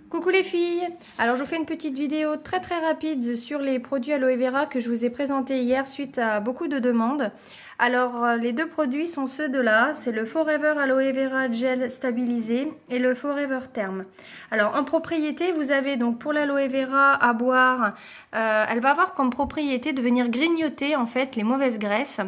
Coucou les filles! Alors je vous fais une petite vidéo très rapide sur les produits aloe vera que je vous ai présentés hier suite à beaucoup de demandes. Alors les deux produits sont ceux de là, c'est le Forever Aloe Vera Gel Stabilisé et le Forever Term. Alors en propriété, vous avez donc pour l'aloe vera à boire, elle va avoir comme propriété de venir grignoter en fait les mauvaises graisses.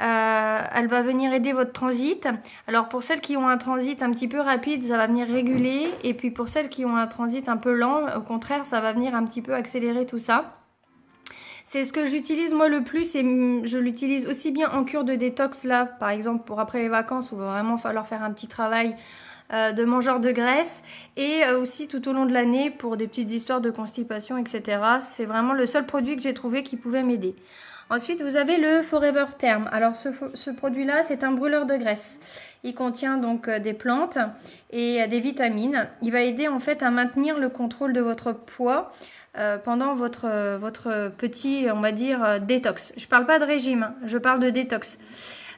Elle va venir aider votre transit. Alors pour celles qui ont un transit un petit peu rapide, ça va venir réguler. Et puis pour celles qui ont un transit un peu lent, au contraire, ça va venir un petit peu accélérer tout ça. C'est ce que j'utilise moi le plus et je l'utilise aussi bien en cure de détox là, par exemple pour après les vacances où il va vraiment falloir faire un petit travail de mangeur de graisse et aussi tout au long de l'année pour des petites histoires de constipation, etc. C'est vraiment le seul produit que j'ai trouvé qui pouvait m'aider. Ensuite, vous avez le Forever Term. Alors, ce produit-là, c'est un brûleur de graisse. Il contient donc des plantes et des vitamines. Il va aider en fait à maintenir le contrôle de votre poids pendant votre petit, on va dire, détox. Je ne parle pas de régime, je parle de détox.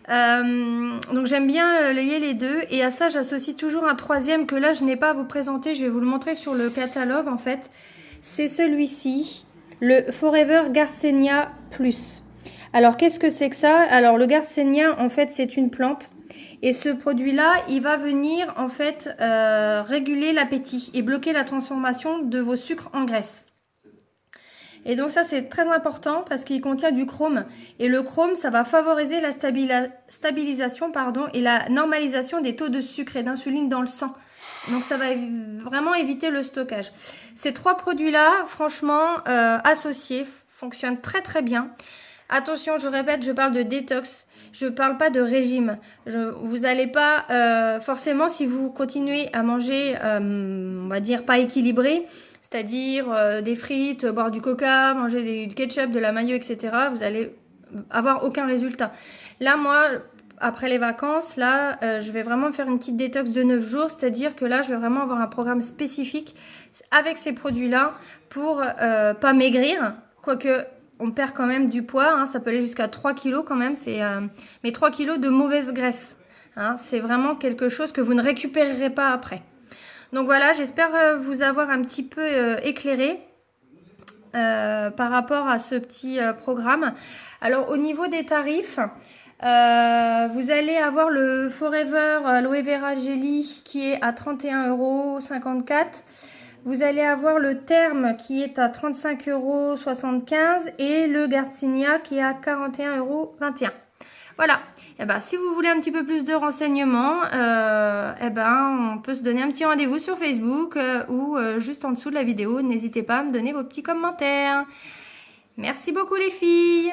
Donc j'aime bien lier les deux et à ça j'associe toujours un troisième que là je n'ai pas à vous présenter, je vais vous le montrer sur le catalogue en fait. C'est celui-ci, le Forever Garcinia Plus. Alors qu'est-ce que c'est que ça? Alors le Garcinia en fait c'est une plante et ce produit là il va venir en fait réguler l'appétit et bloquer la transformation de vos sucres en graisse. Et donc ça c'est très important parce qu'il contient du chrome. Et le chrome ça va favoriser la stabilisation et la normalisation des taux de sucre et d'insuline dans le sang. Donc ça va vraiment éviter le stockage. Ces trois produits là franchement associés fonctionnent très bien. Attention, je répète, je parle de détox. Je ne parle pas de régime. Vous n'allez pas forcément si vous continuez à manger on va dire pas équilibré, c'est-à-dire des frites, boire du coca, manger du ketchup, de la mayo, etc. Vous allez avoir aucun résultat. Là, moi, après les vacances, là, je vais vraiment faire une petite détox de 9 jours, c'est-à-dire que là, je vais vraiment avoir un programme spécifique avec ces produits-là pour pas maigrir, quoique on perd quand même du poids, hein, ça peut aller jusqu'à 3 kilos quand même, mais 3 kilos de mauvaise graisse. Hein, c'est vraiment quelque chose que vous ne récupérerez pas après. Donc voilà, j'espère vous avoir un petit peu éclairé par rapport à ce petit programme. Alors au niveau des tarifs, vous allez avoir le Forever Aloe Vera Jelly qui est à 31,54 €. Vous allez avoir le Terme qui est à 35,75 € et le Garcinia qui est à 41,21 €. Voilà. Et ben, si vous voulez un petit peu plus de renseignements, on peut se donner un petit rendez-vous sur Facebook ou juste en dessous de la vidéo. N'hésitez pas à me donner vos petits commentaires. Merci beaucoup les filles.